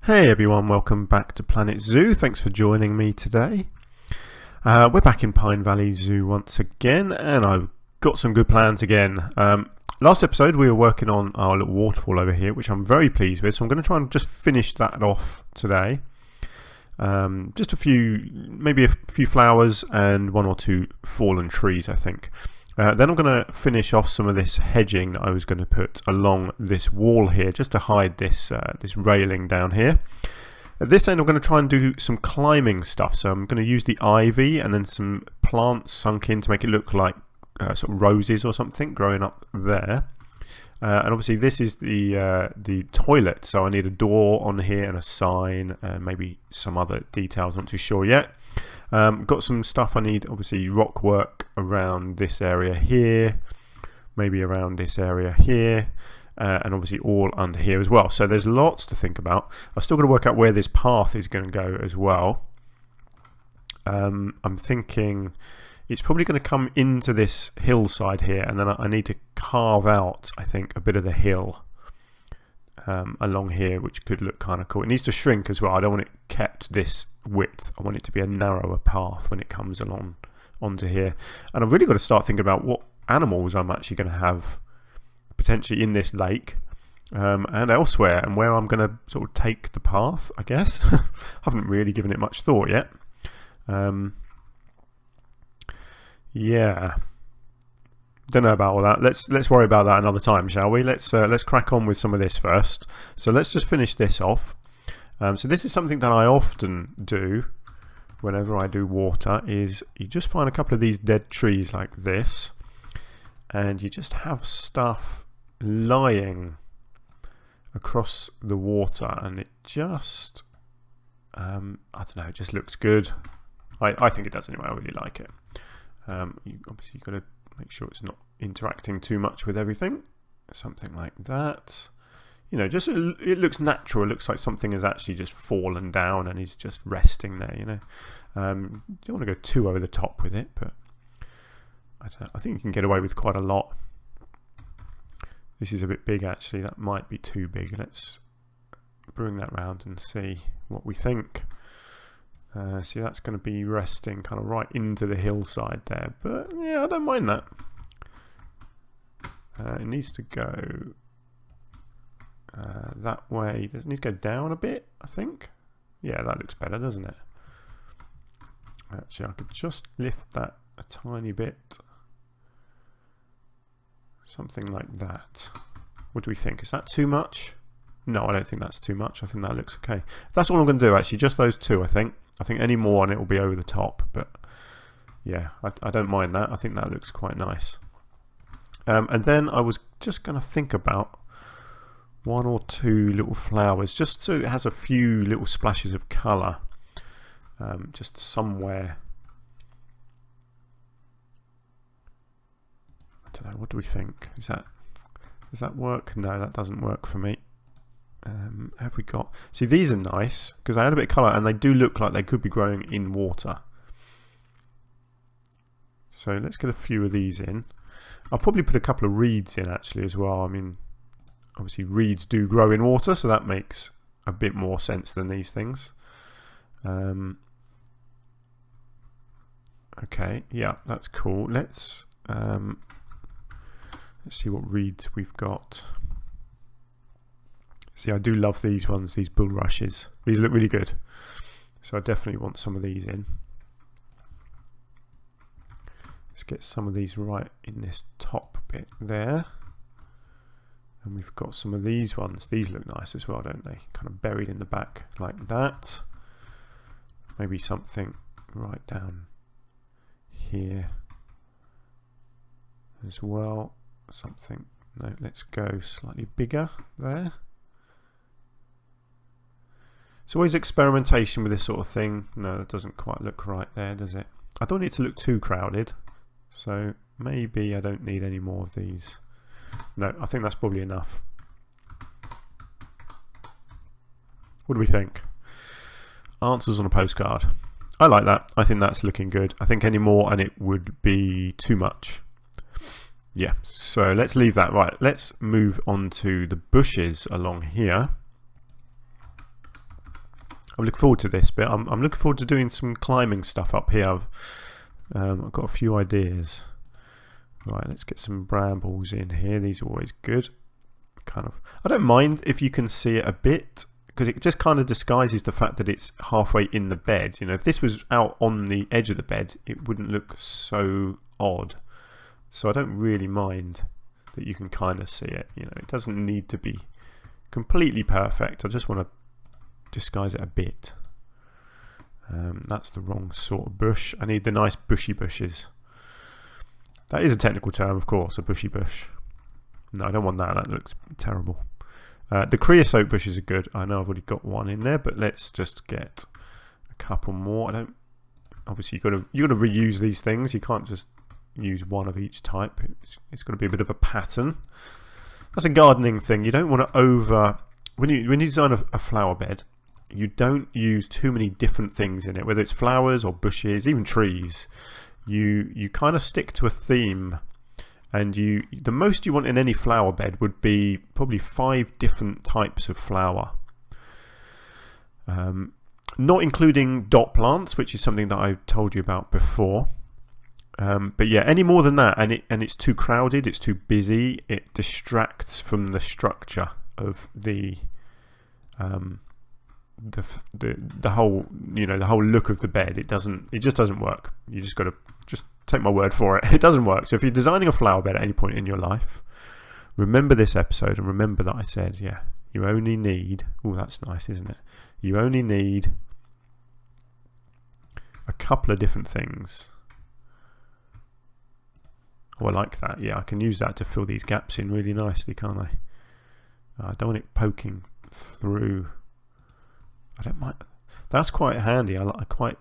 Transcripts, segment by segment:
Hey everyone, welcome back to Planet Zoo. Thanks for joining me today. We're back in Pine Valley Zoo once again, and I've got some good plans again. Last episode we were working on our little waterfall over here, which I'm very pleased with, so I'm going to try and just finish that off today. Just maybe a few flowers and one or two fallen trees, I think. Then I'm going to finish off some of this hedging that I was going to put along this wall here, just to hide this railing down here. At this end I'm going to try and do some climbing stuff, so I'm going to use the ivy and then some plants sunk in to make it look like sort of roses or something growing up there. And obviously this is the toilet, so I need a door on here and a sign and maybe some other details, not too sure yet. Got some stuff I need, obviously rock work around this area here, maybe around this area here, and obviously all under here as well. So there's lots to think about. I've still got to work out where this path is going to go as well. I'm thinking it's probably going to come into this hillside here, and then I need to carve out, I think, a bit of the hill along here, which could look kind of cool. It needs to shrink as well. I don't want it kept this width. I want it to be a narrower path when it comes along onto here. And I've really got to start thinking about what animals I'm actually going to have potentially in this lake and elsewhere, and where I'm going to sort of take the path, I guess. I haven't really given it much thought yet. Yeah, don't know about all that. Let's worry about that another time, shall we? Let's crack on with some of this first. So let's just finish this off. So this is something that I often do whenever I do water, is you just find a couple of these dead trees like this, and you just have stuff lying across the water, and it just I don't know, it just looks good. I think it does anyway. I really like it. Obviously you've got to make sure it's not interacting too much with everything. Something like that. You know, just it looks natural. It looks like something has actually just fallen down and is just resting there, you know. You don't want to go too over the top with it, but I don't know. I think you can get away with quite a lot. This is a bit big actually. That might be too big. Let's bring that round and see what we think. See, that's going to be resting kind of right into the hillside there, but yeah, I don't mind that. It needs to go that way. Does it need to go down a bit, I think? Yeah, that looks better, doesn't it? Actually, I could just lift that a tiny bit. Something like that. What do we think? Is that too much? No, I don't think that's too much. I think that looks okay. That's all I'm going to do, actually. Just those two, I think. I think any more and it will be over the top, but yeah, I don't mind that. I think that looks quite nice. And then I was just going to think about one or two little flowers, just so it has a few little splashes of colour, just somewhere. I don't know, what do we think? Does that work? No, that doesn't work for me. Have we got... See, these are nice because they add a bit of colour and they do look like they could be growing in water. So let's get a few of these in. I'll probably put a couple of reeds in actually as well. I mean, obviously reeds do grow in water, so that makes a bit more sense than these things. Okay, yeah, that's cool. Let's see what reeds we've got. See, I do love these ones, these bulrushes. These look really good. So I definitely want some of these in. Let's get some of these right in this top bit there. And we've got some of these ones. These look nice as well, don't they? Kind of buried in the back like that. Maybe something right down here as well. Something, no, let's go slightly bigger there. It's always experimentation with this sort of thing. No, that doesn't quite look right there, does it? I don't need it to look too crowded, so maybe I don't need any more of these. No, I think that's probably enough. What do we think? Answers on a postcard. I like that. I think that's looking good. I think any more and it would be too much. Yeah, so let's leave that. Right, let's move on to the bushes along here. I'm looking forward to this bit. I'm looking forward to doing some climbing stuff up here. I've got a few ideas. Right, let's get some brambles in here. These are always good. Kind of. I don't mind if you can see it a bit, because it just kind of disguises the fact that it's halfway in the bed. You know, if this was out on the edge of the bed, it wouldn't look so odd. So I don't really mind that you can kind of see it. You know, it doesn't need to be completely perfect. I just want to disguise it a bit. That's the wrong sort of bush. I need the nice bushy bushes. That is a technical term, of course, a bushy bush. No, I don't want that. That looks terrible. The creosote bushes are good. I know I've already got one in there, but let's just get a couple more. I don't. Obviously, you got to reuse these things. You can't just use one of each type. It's got to be a bit of a pattern. That's a gardening thing. You don't want to when you design a flower bed, you don't use too many different things in it, whether it's flowers or bushes, even trees. You kind of stick to a theme, and the most you want in any flower bed would be probably 5 different types of flower. Not including dot plants, which is something that I told you about before. But yeah, any more than that, and it's too crowded, it's too busy, it distracts from the structure of the whole, you know, the whole look of the bed. It just doesn't work. You just got to take my word for it. It doesn't work. So if you're designing a flower bed at any point in your life, remember this episode and remember that I said, yeah, you only need, oh, that's nice, isn't it? You only need a couple of different things. Oh, I like that. Yeah, I can use that to fill these gaps in really nicely, can't I? I don't want it poking through. I don't mind. That's quite handy. I quite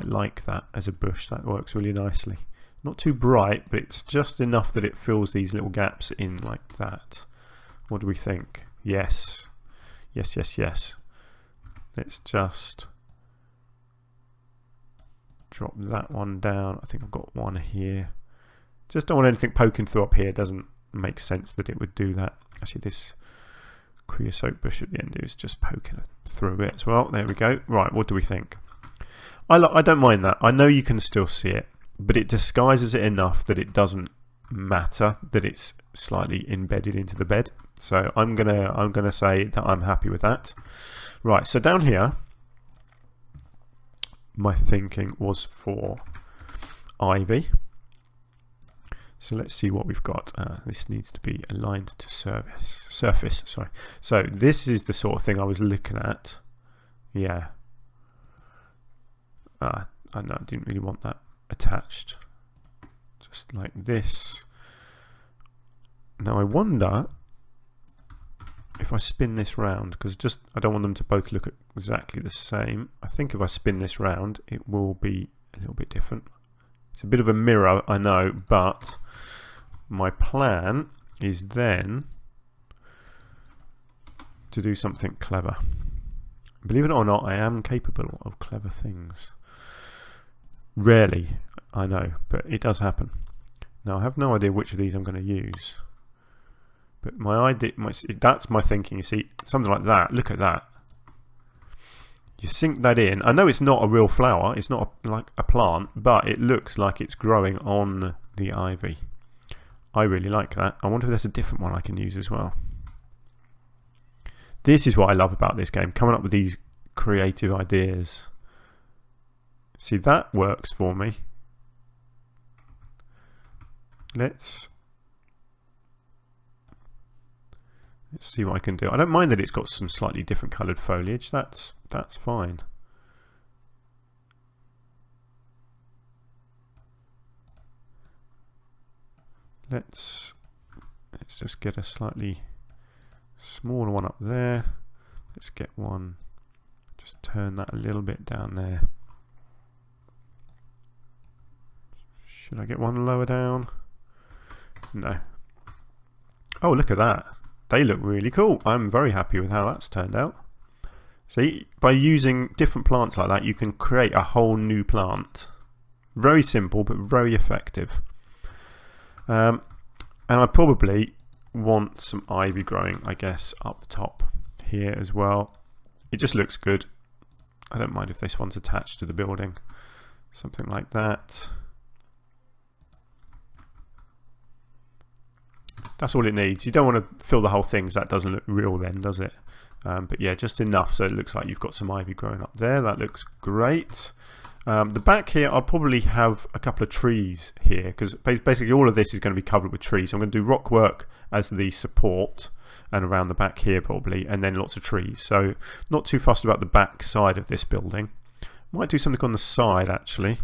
like that as a bush. That works really nicely. Not too bright, but it's just enough that it fills these little gaps in like that. What do we think? Yes. Yes, yes, yes. Let's just drop that one down. I think I've got one here. Just don't want anything poking through up here. It doesn't make sense that it would do that. Actually, this creosote bush at the end is just poking through it as well. There we go. Right, what do we think? I don't mind that. I know you can still see it, but it disguises it enough that it doesn't matter that it's slightly embedded into the bed. So I'm gonna say that I'm happy with that. Right, so down here, my thinking was for ivy. So let's see what we've got. This needs to be aligned to surface. Sorry. So this is the sort of thing I was looking at. Yeah. I know I didn't really want that attached. Just like this. Now I wonder if I spin this round, because I don't want them to both look exactly the same. I think if I spin this round, it will be a little bit different. It's a bit of a mirror, I know, but my plan is then to do something clever. Believe it or not, I am capable of clever things. Rarely, I know, but it does happen. Now, I have no idea which of these I'm going to use. But my idea, that's my thinking, you see, something like that. Look at that. You sink that in. I know it's not a real flower, it's not like a plant, but it looks like it's growing on the ivy. I really like that. I wonder if there's a different one I can use as well. This is what I love about this game, coming up with these creative ideas. See, that works for me. Let's see what I can do. I don't mind that it's got some slightly different coloured foliage. That's fine. Let's just get a slightly smaller one up there. Let's get one. Just turn that a little bit down there. Should I get one lower down? No. Oh, look at that. They look really cool. I'm very happy with how that's turned out. See, by using different plants like that, you can create a whole new plant. Very simple, but very effective. And I probably want some ivy growing, I guess, up the top here as well. It just looks good. I don't mind if this one's attached to the building. Something like that. That's all it needs. You don't want to fill the whole thing, so that doesn't look real then, does it? But yeah, just enough so it looks like you've got some ivy growing up there. That looks great. The back here, I'll probably have a couple of trees here, because basically all of this is going to be covered with trees. So I'm going to do rock work as the support, and around the back here probably, and then lots of trees. So not too fussed about the back side of this building. Might do something on the side actually.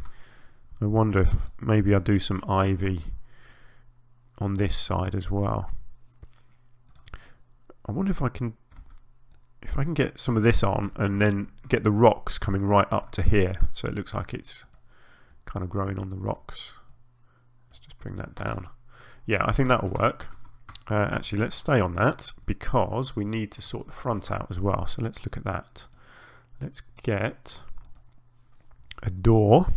I wonder if maybe I'll do some ivy on this side as well. I wonder if I can get some of this on and then get the rocks coming right up to here, so it looks like it's kind of growing on the rocks. Let's just bring that down. Yeah, I think that'll work. Actually, let's stay on that because we need to sort the front out as well. So let's look at that. Let's get a door.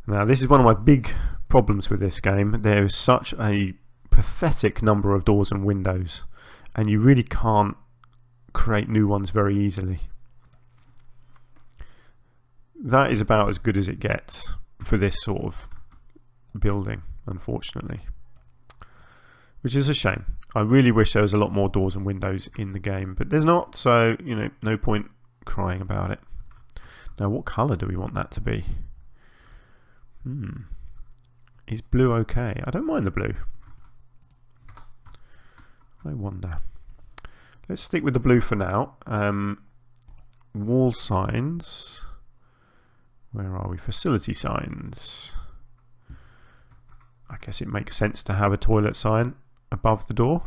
Now, this is one of my big problems with this game. There is such a pathetic number of doors and windows, and you really can't create new ones very easily. That is about as good as it gets for this sort of building, unfortunately, which is a shame. I really wish there was a lot more doors and windows in the game, but there's not, so you know, no point crying about it. Now, what colour do we want that to be? Is blue okay? I don't mind the blue. I wonder. Let's stick with the blue for now. Wall signs. Where are we? Facility signs. I guess it makes sense to have a toilet sign above the door.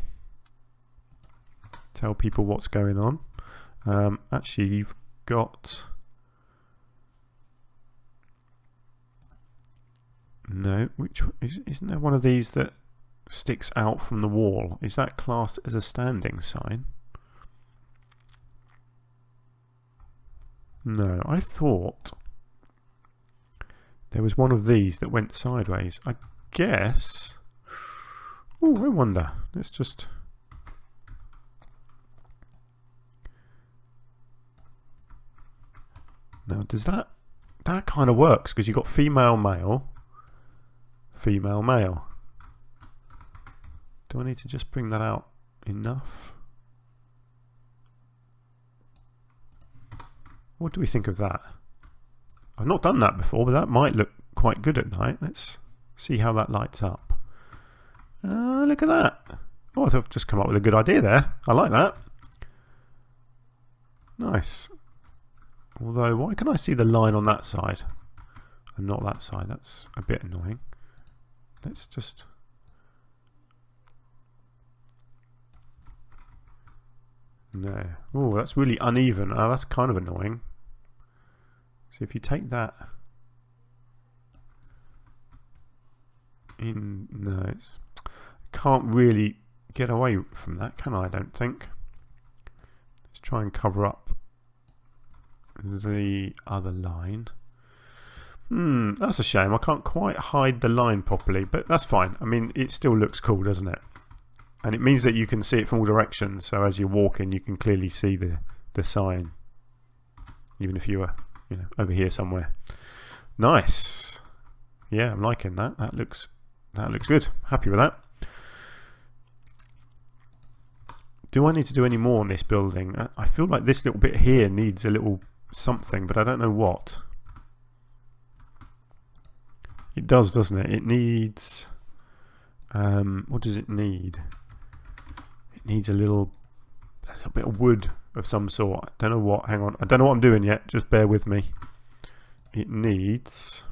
Tell people what's going on. Actually, you've got... No, isn't there one of these that sticks out from the wall? Is that classed as a standing sign? No, I thought there was one of these that went sideways. I guess... Oh, I wonder. Let's just... Now, does that... That kind of works, because you've got female, male... Female, male. Do I need to just bring that out enough? What do we think of that? I've not done that before, but that might look quite good at night. Let's see how that lights up. Look at that. Oh, I've just come up with a good idea there. I like that. Nice. Although, why can I see the line on that side and not that side? That's a bit annoying. Let's just... No. Oh, that's really uneven. Oh, that's kind of annoying. So if you take that in... No, it's... Can't really get away from that, can I don't think. Let's try and cover up the other line. That's a shame. I can't quite hide the line properly, but that's fine. I mean, it still looks cool, doesn't it? And it means that you can see it from all directions, so as you're walking you can clearly see the sign, even if you were, you know, over here somewhere. Nice. Yeah, I'm liking that. That looks good. Happy with that. Do I need to do any more on this building? I feel like this little bit here needs a little something, but I don't know what. It does, doesn't it? It needs... what does it need? It needs a little bit of wood of some sort. I don't know what. Hang on. I don't know what I'm doing yet. Just bear with me. It needs...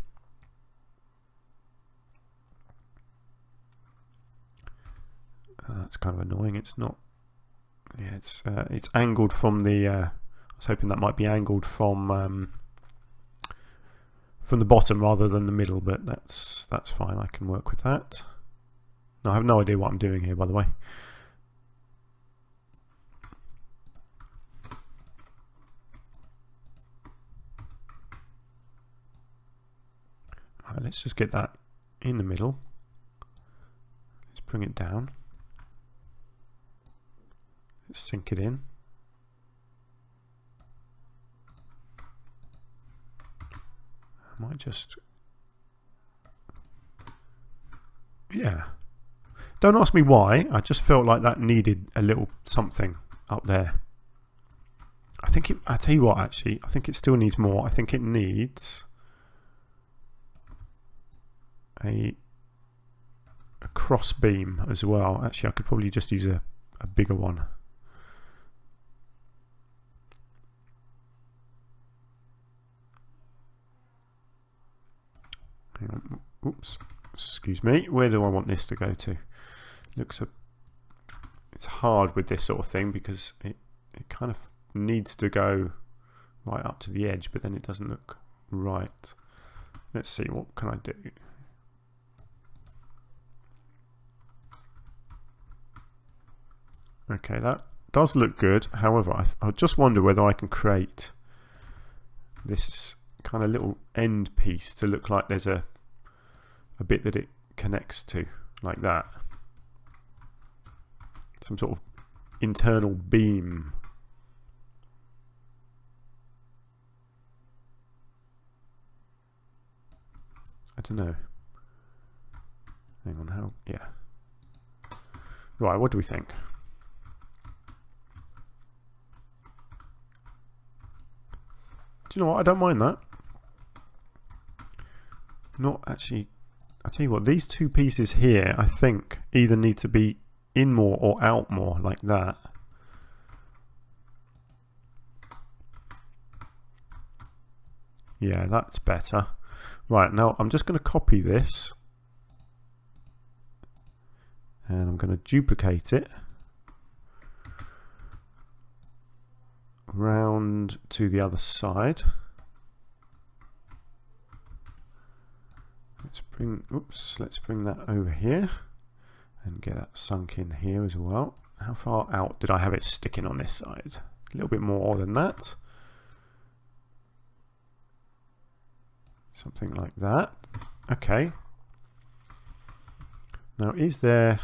that's kind of annoying. It's not... Yeah, it's angled from the... I was hoping that might be angled from the bottom rather than the middle, but that's fine. I can work with that. No, I have no idea what I'm doing here, by the way. Right, let's just get that in the middle. Let's bring it down. Let's sink it in. Might just... Yeah. Don't ask me why. I just felt like that needed a little something up there. I think it... I tell you what, actually. I think it still needs more. I think it needs... a cross beam as well. Actually, I could probably just use a bigger one. Hang on. Oops. Excuse me. Where do I want this to go to? It's hard with this sort of thing because it kind of needs to go right up to the edge, but then it doesn't look right. Let's see, what can I do? Okay, that does look good. However, I just wonder whether I can create this kind of little end piece to look like there's a bit that it connects to, like that. Some sort of internal beam. I don't know. Hang on, how? Yeah. Right, what do we think? Do you know what? I don't mind that. Not actually. I tell you what, these two pieces here, I think, either need to be in more or out more, like that. Yeah, that's better. Right, now I'm just going to copy this. And I'm going to duplicate it. Round to the other side. Let's bring that over here and get that sunk in here as well. How far out did I have it sticking on this side? A little bit more than that. Something like that. Okay. Now is there...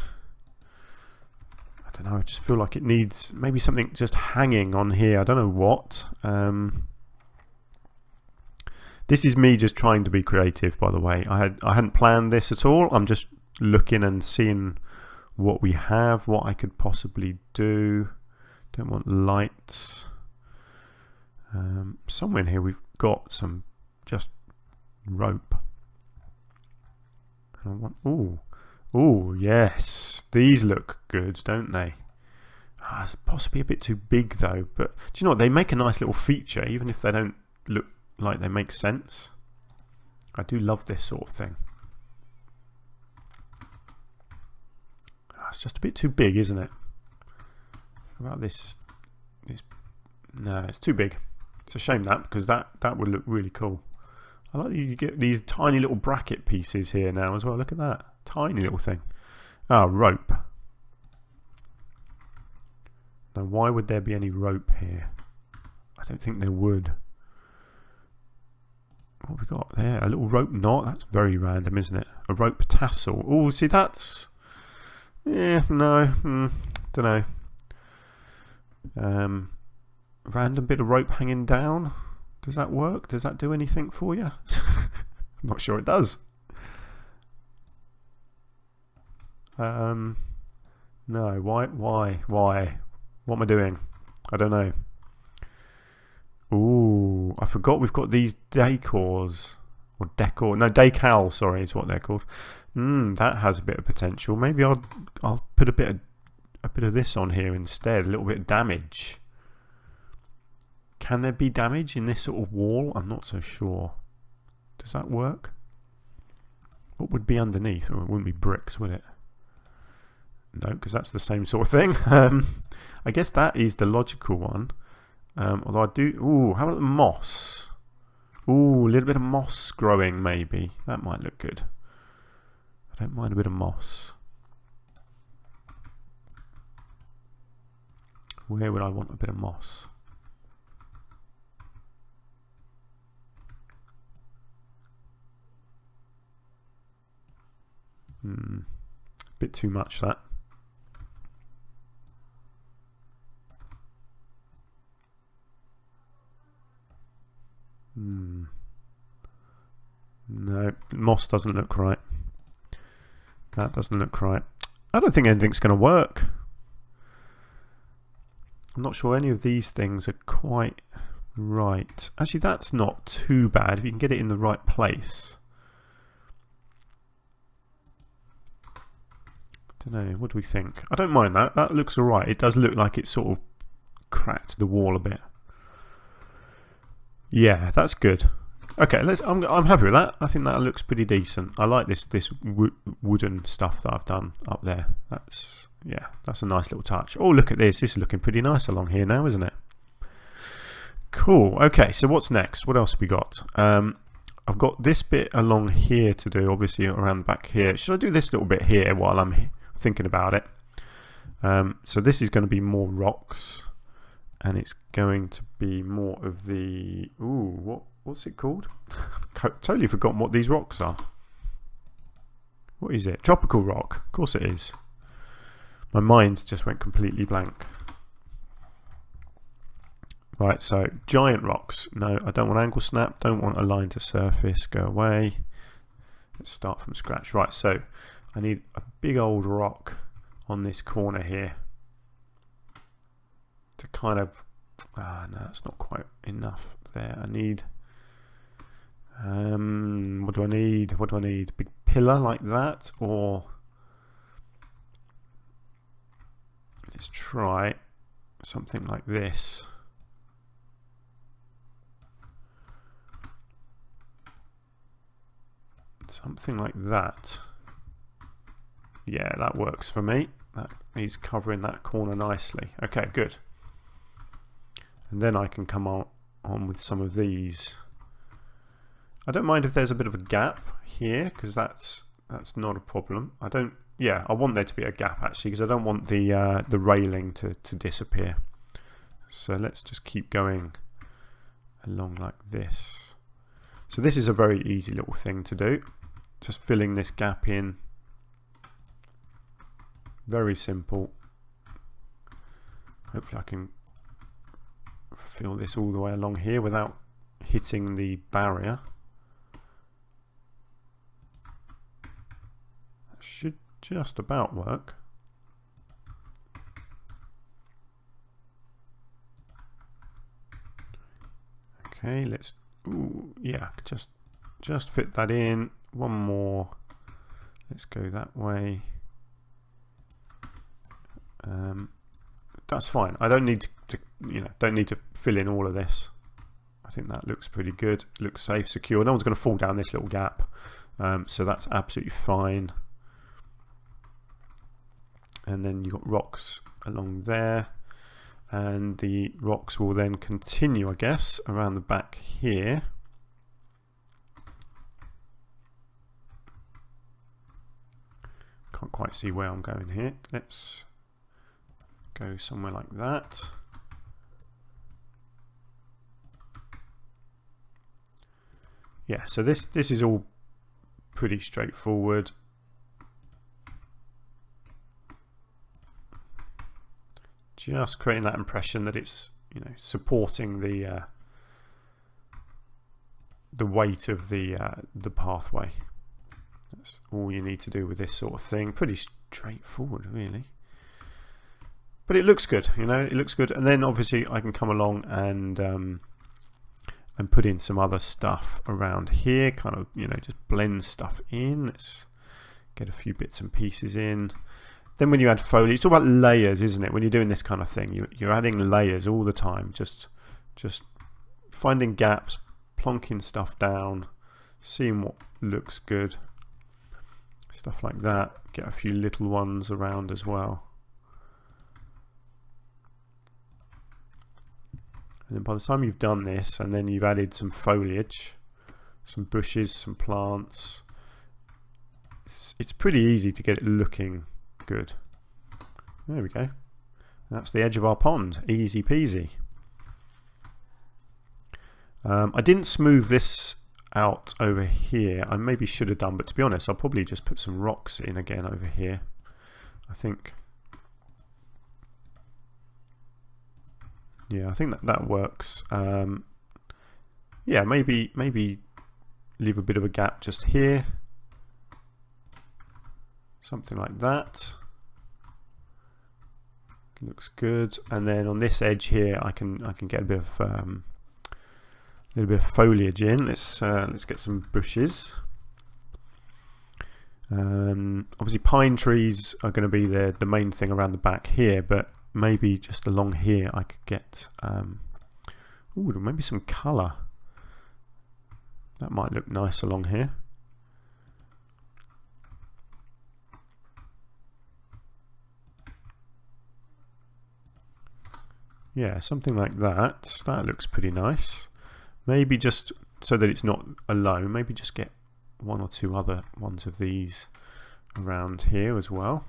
I don't know, I just feel like it needs maybe something just hanging on here. I don't know what. This is me just trying to be creative, by the way. I hadn't planned this at all. I'm just looking and seeing what we have, what I could possibly do. Don't want lights. Somewhere in here we've got some just rope. I want, ooh, yes. These look good, don't they? It's possibly a bit too big though, but do you know what? They make a nice little feature, even if they don't look like they make sense. I do love this sort of thing. It's just a bit too big, isn't it? How about this? No, it's too big. It's a shame that, because that would look really cool. I like that you get these tiny little bracket pieces here now as well. Look at that. Tiny little thing. Ah, rope. Now, why would there be any rope here? I don't think there would. What have we got there? A little rope knot? That's very random, isn't it? A rope tassel. Oh, see, that's... Yeah, no. Don't know. Random bit of rope hanging down. Does that work? Does that do anything for you? I'm not sure it does. No. Why? What am I doing? I don't know. Ooh, I forgot we've got these decors. Or decor. No, decals, sorry, is what they're called. That has a bit of potential. Maybe I'll put a bit of this on here instead. A little bit of damage. Can there be damage in this sort of wall? I'm not so sure. Does that work? What would be underneath? Oh, it wouldn't be bricks, would it? No, because that's the same sort of thing. I guess that is the logical one. Although I do... Ooh, how about the moss? Ooh, a little bit of moss growing maybe. That might look good. I don't mind a bit of moss. Where would I want a bit of moss? Bit too much that. No, moss doesn't look right. That doesn't look right. I don't think anything's going to work. I'm not sure any of these things are quite right. Actually, that's not too bad if you can get it in the right place. Don't know, what do we think? I don't mind that. That looks alright. It does look like it's sort of cracked the wall a bit. Yeah, that's good. Okay, I'm happy with that. I think that looks pretty decent. I like this wooden stuff that I've done up there. That's a nice little touch. Oh, look at this. This is looking pretty nice along here now, isn't it? Cool. Okay, so what's next? What else have we got? I've got this bit along here to do, obviously around the back here. Should I do this little bit here while I'm thinking about it? So this is going to be more rocks, and it's going to be more of the what's it called? I've totally forgotten what these rocks are. What is it? Tropical rock. Of course it is. My mind just went completely blank. Right, so giant rocks. No, I don't want angle snap. Don't want align to surface. Go away. Let's start from scratch. Right, so I need a big old rock on this corner here to kind of... no, it's not quite enough there. I need... what do I need? What do I need? Big pillar like that, or... Let's try something like this. Something like that. Yeah, that works for me. That is covering that corner nicely. Okay, good. And then I can come on with some of these. I don't mind if there's a bit of a gap here, because that's not a problem. I want there to be a gap actually, because I don't want the railing to disappear. So let's just keep going along like this. So this is a very easy little thing to do. Just filling this gap in. Very simple. Hopefully I can fill this all the way along here without hitting the barrier. That should just about work. Okay, let's... Ooh, yeah, just fit that in. One more. Let's go that way. That's fine. I don't need to fill in all of this. I think that looks pretty good. Looks safe, secure. No one's going to fall down this little gap, so that's absolutely fine. And then you've got rocks along there, and the rocks will then continue, I guess, around the back here. Can't quite see where I'm going here. Let's go somewhere like that. Yeah, so this is all pretty straightforward. Just creating that impression that it's, you know, supporting the weight of the pathway. That's all you need to do with this sort of thing. Pretty straightforward, really. But it looks good, you know. It looks good, and then obviously I can come along and put in some other stuff around here. Kind of, you know, just blend stuff in. Let's get a few bits and pieces in. Then when you add foliage, it's all about layers, isn't it? When you're doing this kind of thing, you're adding layers all the time. Just finding gaps, plonking stuff down, seeing what looks good. Stuff like that. Get a few little ones around as well. And then by the time you've done this, and then you've added some foliage, some bushes, some plants, it's pretty easy to get it looking good. There we go. That's the edge of our pond. Easy peasy. I didn't smooth this out over here. I maybe should have done, but to be honest, I'll probably just put some rocks in again over here. I think, yeah, I think that works. Yeah, maybe leave a bit of a gap just here, something like that. Looks good. And then on this edge here, I can get a bit of little bit of foliage in. Let's get some bushes. Obviously pine trees are going to be the main thing around the back here, but maybe just along here I could get maybe some colour. That might look nice along here. Yeah, something like that. That looks pretty nice. Maybe just so that it's not alone, maybe just get one or two other ones of these around here as well.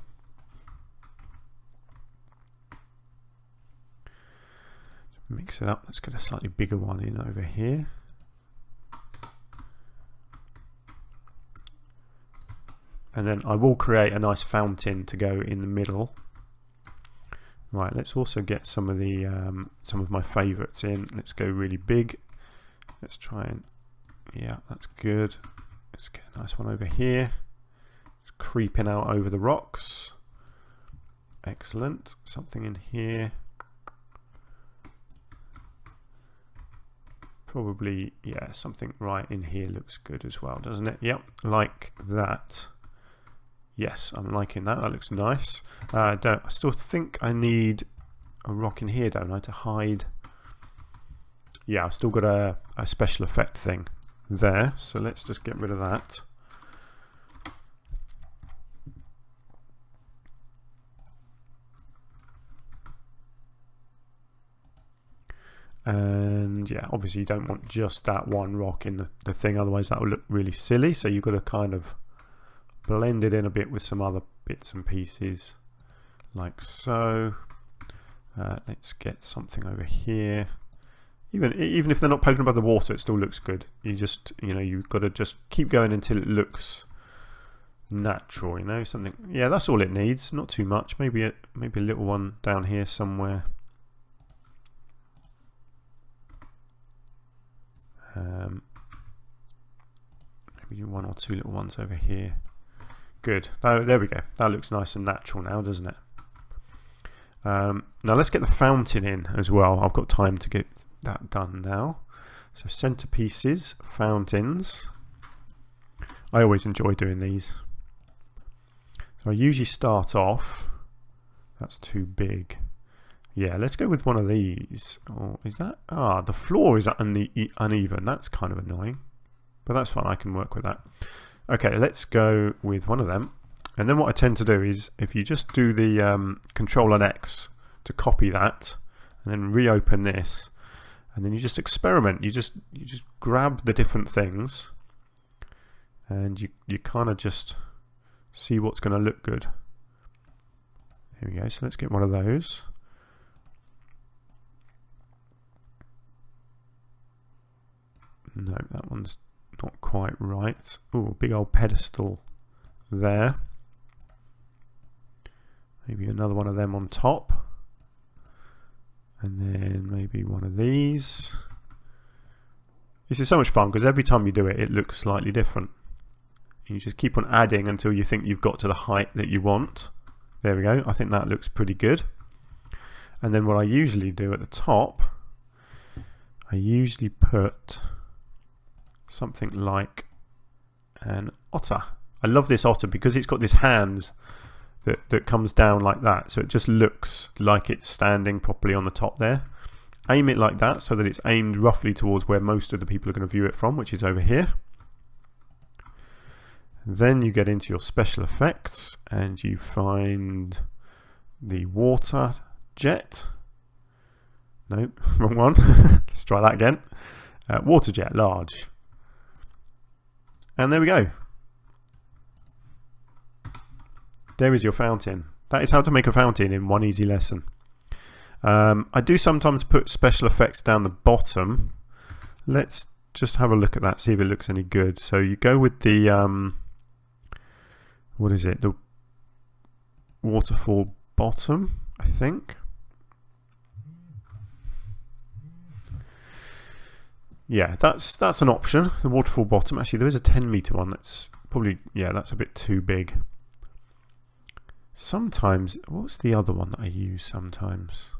Mix it up. Let's get a slightly bigger one in over here. And then I will create a nice fountain to go in the middle. Right, let's also get some of my favourites in. Let's go really big. Let's try and, yeah, that's good. Let's get a nice one over here. It's creeping out over the rocks. Excellent. Something in here. Probably, yeah, something right in here looks good as well, doesn't it? Yep, like that. Yes, I'm liking that. That looks nice. I still think I need a rock in here, don't I, to hide? Yeah, I've still got a special effect thing there, so let's just get rid of that. And yeah, obviously you don't want just that one rock in the thing, otherwise that will look really silly, so you've got to kind of blend it in a bit with some other bits and pieces like so. Let's get something over here. Even if they're not poking above the water, it still looks good. You just, you know, you've got to just keep going until it looks natural, you know, something. Yeah, that's all it needs, not too much. Maybe a little one down here somewhere. Maybe one or two little ones over here. Good. Oh, there we go. That looks nice and natural now, doesn't it? Now let's get the fountain in as well. I've got time to get that done now. So centerpieces, fountains. I always enjoy doing these. So I usually start off. That's too big. Yeah, let's go with one of these. Oh, is that? Ah, the floor is uneven. That's kind of annoying. But that's fine. I can work with that. Okay, let's go with one of them. And then what I tend to do is, if you just do the Control and X to copy that, and then reopen this, and then you just experiment. You just grab the different things, and you kind of just see what's going to look good. There we go. So let's get one of those. No, that one's not quite right. Oh, big old pedestal there. Maybe another one of them on top. And then maybe one of these. This is so much fun because every time you do it, it looks slightly different. You just keep on adding until you think you've got to the height that you want. There we go. I think that looks pretty good. And then what I usually do at the top, I usually put something like an otter. I love this otter because it's got this hands that comes down like that, so it just looks like it's standing properly on the top there. Aim it like that so that it's aimed roughly towards where most of the people are going to view it from, which is over here. And then you get into your special effects and you find the water jet. No, wrong one. Let's try that again. Water jet, large. And there we go. There is your fountain. That is how to make a fountain in one easy lesson. I do sometimes put special effects down the bottom. Let's just have a look at that, see if it looks any good. So you go with the, what is it? The waterfall bottom, I think. yeah, that's an option. The waterfall bottom. Actually, there is a 10-meter one. That's probably, yeah, that's a bit too big. Sometimes, what's the other one that I use sometimes?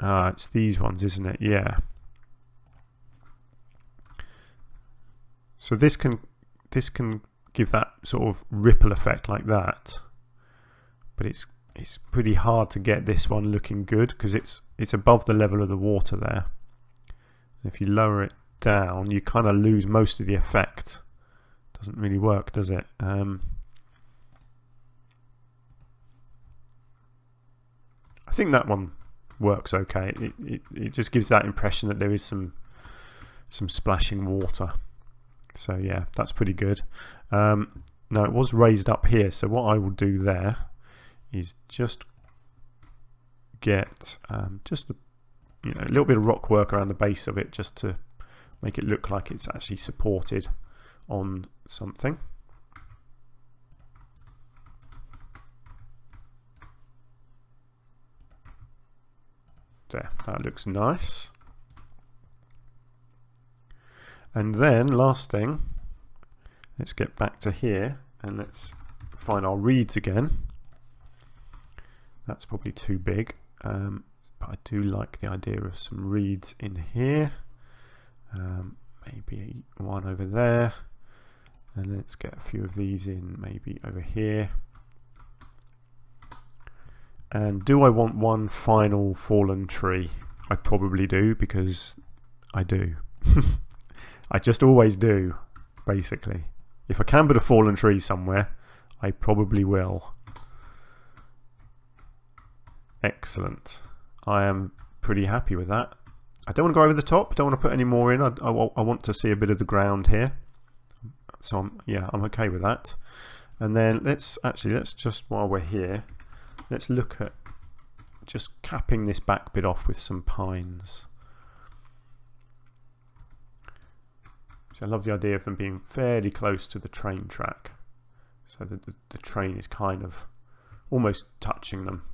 It's these ones, isn't it? Yeah. So this can give that sort of ripple effect like that, but it's pretty hard to get this one looking good because it's above the level of the water there. And if you lower it down, you kind of lose most of the effect. Doesn't really work, does it? I think that one works okay. It just gives that impression that there is some splashing water. So yeah, that's pretty good. Now it was raised up here, so what I will do there is just get just a little bit of rock work around the base of it, just to make it look like it's actually supported on something. There, that looks nice. And then last thing, let's get back to here and let's find our reeds again. That's probably too big, but I do like the idea of some reeds in here. Maybe one over there, and let's get a few of these in maybe over here. And do I want one final fallen tree? I probably do, because I do. I just always do, basically. If I can put a fallen tree somewhere, I probably will. Excellent. I am pretty happy with that. I don't want to go over the top. Don't want to put any more in. I want to see a bit of the ground here. So I'm okay with that. And then let's just, while we're here, let's look at just capping this back bit off with some pines. So I love the idea of them being fairly close to the train track, so that the train is kind of almost touching them.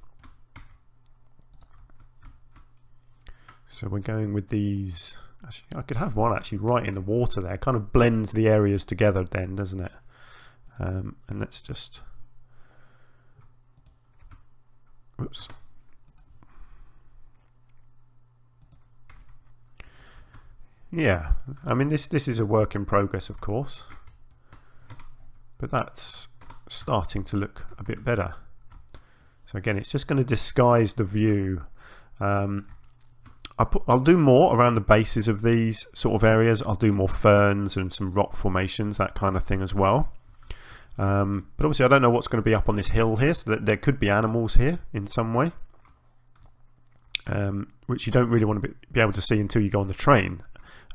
So we're going with these. Actually, I could have one actually right in the water there. It kind of blends the areas together then, doesn't it? And let's just... Oops. Yeah, I mean this is a work in progress, of course, but that's starting to look a bit better. So again, it's just going to disguise the view. I'll do more around the bases of these sort of areas. I'll do more ferns and some rock formations, that kind of thing as well. But obviously I don't know what's going to be up on this hill here, so that there could be animals here in some way, which you don't really want to be able to see until you go on the train.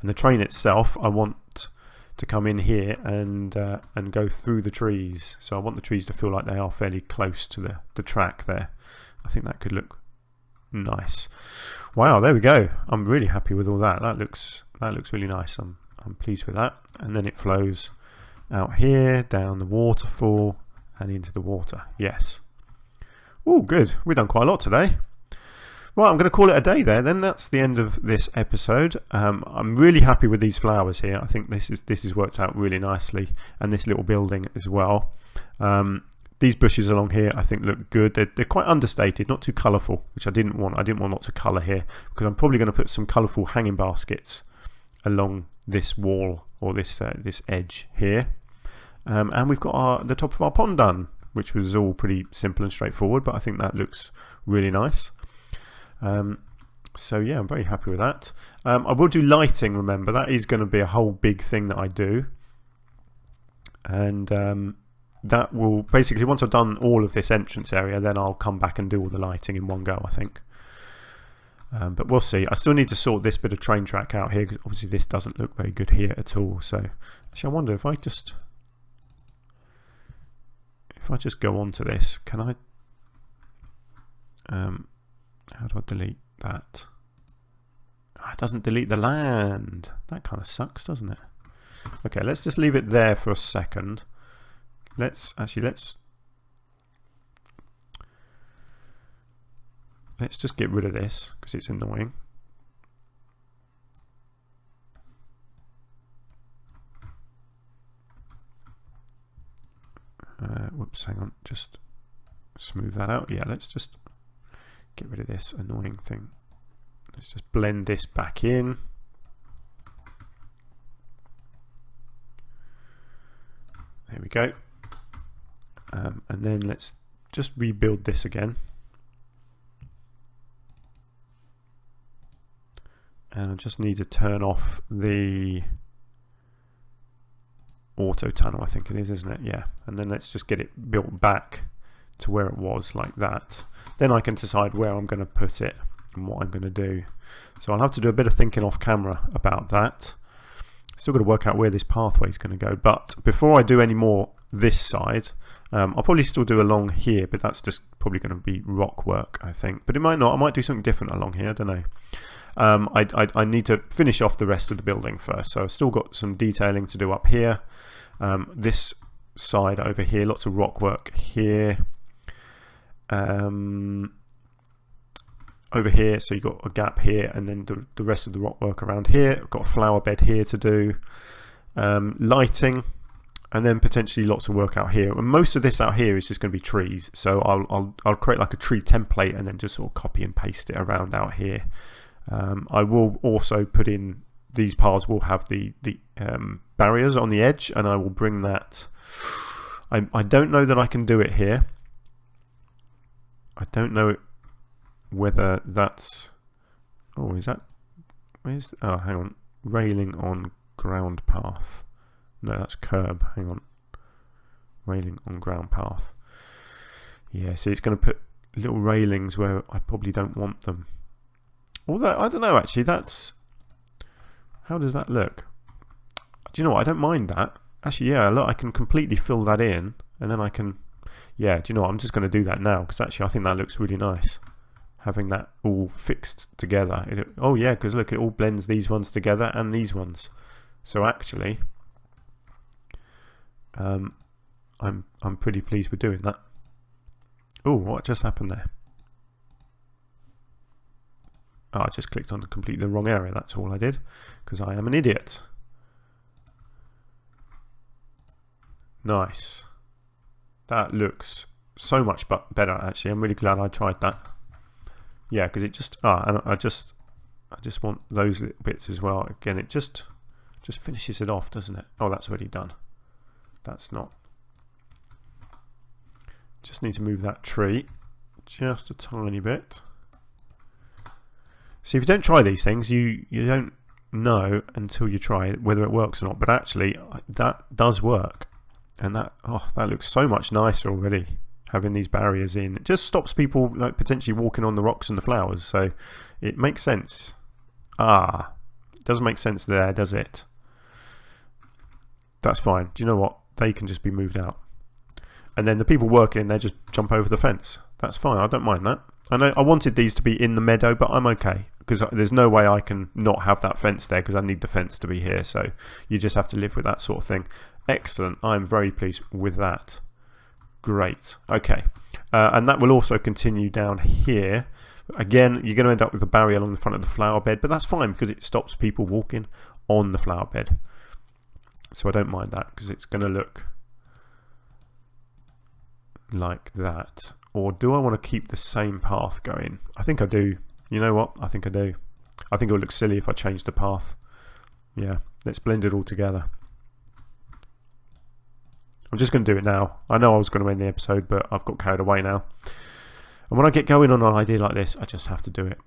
And the train itself, I want to come in here and go through the trees. So I want the trees to feel like they are fairly close to the track there. I think that could look nice. Wow, there we go. I'm really happy with all that. That looks really nice. I'm pleased with that. And then it flows out here, down the waterfall, and into the water. Yes. Oh, good. We've done quite a lot today. Right, I'm going to call it a day there. Then that's the end of this episode. I'm really happy with these flowers here. I think this has worked out really nicely, and this little building as well. These bushes along here I think look good. They're quite understated, not too colourful, which I didn't want. I didn't want lots of colour here, because I'm probably going to put some colourful hanging baskets along this wall, or this edge here. And we've got the top of our pond done, which was all pretty simple and straightforward, but I think that looks really nice. So yeah, I'm very happy with that. I will do lighting, remember, that is going to be a whole big thing that I do. And that will basically, once I've done all of this entrance area, then I'll come back and do all the lighting in one go, I think. But we'll see. I still need to sort this bit of train track out here, because obviously this doesn't look very good here at all. So actually I wonder if I just go on to this, can I how do I delete that? It doesn't delete the land. That kind of sucks, doesn't it? Okay, let's just leave it there for a second. Let's let's just get rid of this because it's annoying. Whoops, hang on, just smooth that out. Yeah, let's just get rid of this annoying thing. Let's just blend this back in. There we go. And then let's just rebuild this again. And I just need to turn off the auto tunnel, I think it is, isn't it? Yeah. And then let's just get it built back to where it was, like that. Then I can decide where I'm going to put it and what I'm going to do. So I'll have to do a bit of thinking off camera about that. Still got to work out where this pathway is going to go. But before I do any more this side, I'll probably still do along here, but that's just probably going to be rock work, I think. But it might not. I might do something different along here. I don't know. I need to finish off the rest of the building first. So I've still got some detailing to do up here. This side over here, lots of rock work here. Over here, so you've got a gap here, and then the rest of the rock work around here. I've got a flower bed here to do, lighting, and then potentially lots of work out here. And most of this out here is just going to be trees, so I'll create like a tree template and then just sort of copy and paste it around out here. I will also put in, these paths will have the barriers on the edge, and I will bring that. I don't know that I can do it here. I don't know whether that's, oh, is that, where's, oh, hang on, railing on ground path. No, that's curb, hang on, railing on ground path. Yeah, see, it's going to put little railings where I probably don't want them. Although, I don't know, actually, that's, how does that look? Do you know what, I don't mind that. Actually, yeah, look, I can completely fill that in, and then I can, yeah, do you know what, I'm just going to do that now, because actually I think that looks really nice. Having that all fixed together. Oh yeah, because look, it all blends these ones together and these ones. So actually, I'm pretty pleased with doing that. Oh, what just happened there? Oh, I just clicked on completely the wrong area. That's all I did, because I am an idiot. Nice. That looks so much better. Actually, I'm really glad I tried that. Yeah, because it just, and I just want those little bits as well. Again, it just finishes it off, doesn't it? Oh, that's already done. That's not. Just need to move that tree just a tiny bit. See, if you don't try these things, you don't know until you try it whether it works or not. But actually, that does work, and that looks so much nicer already. Having these barriers in, it just stops people like potentially walking on the rocks and the flowers, so it makes sense. It doesn't make sense there, does it? That's fine. Do you know what? They can just be moved out, and then the people working, they just jump over the fence. That's fine. I don't mind that. I know I wanted these to be in the meadow, but I'm okay because there's no way I can not have that fence there because I need the fence to be here. So you just have to live with that sort of thing. Excellent. I'm very pleased with that. Great. Okay. And that will also continue down here. Again, you're going to end up with a barrier along the front of the flower bed, but that's fine because it stops people walking on the flower bed. So I don't mind that because it's going to look like that. Or do I want to keep the same path going? I think I do. You know what? I think I do. I think it would look silly if I changed the path. Yeah, let's blend it all together. I'm just going to do it now. I know I was going to end the episode, but I've got carried away now. And when I get going on an idea like this, I just have to do it.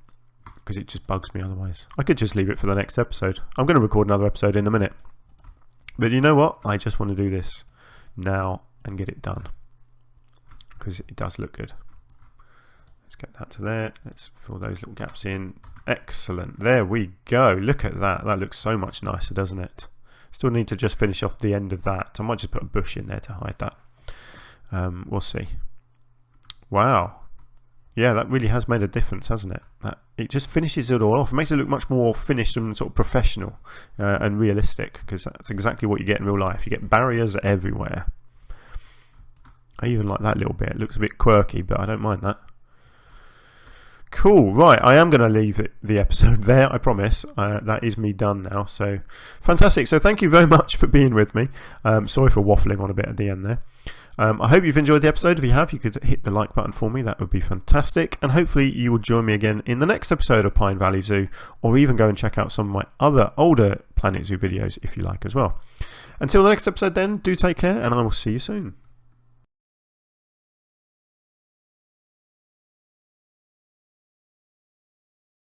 Because it just bugs me otherwise. I could just leave it for the next episode. I'm going to record another episode in a minute. But you know what? I just want to do this now and get it done. Because it does look good. Let's get that to there. Let's fill those little gaps in. Excellent. There we go. Look at that. That looks so much nicer, doesn't it? Still need to just finish off the end of that. I might just put a bush in there to hide that. We'll see. Wow. Yeah, that really has made a difference, hasn't it? It just finishes it all off. It makes it look much more finished and sort of professional and realistic, because that's exactly what you get in real life. You get barriers everywhere. I even like that little bit. It looks a bit quirky, but I don't mind that. Cool, right, I am going to leave the episode there, I promise. That is me done now, so fantastic. So thank you very much for being with me. Sorry for waffling on a bit at the end there. I hope you've enjoyed the episode. If you have, you could hit the like button for me, that would be fantastic. And hopefully you will join me again in the next episode of Pine Valley Zoo, or even go and check out some of my other older Planet Zoo videos if you like as well. Until the next episode then, do take care, and I will see you soon.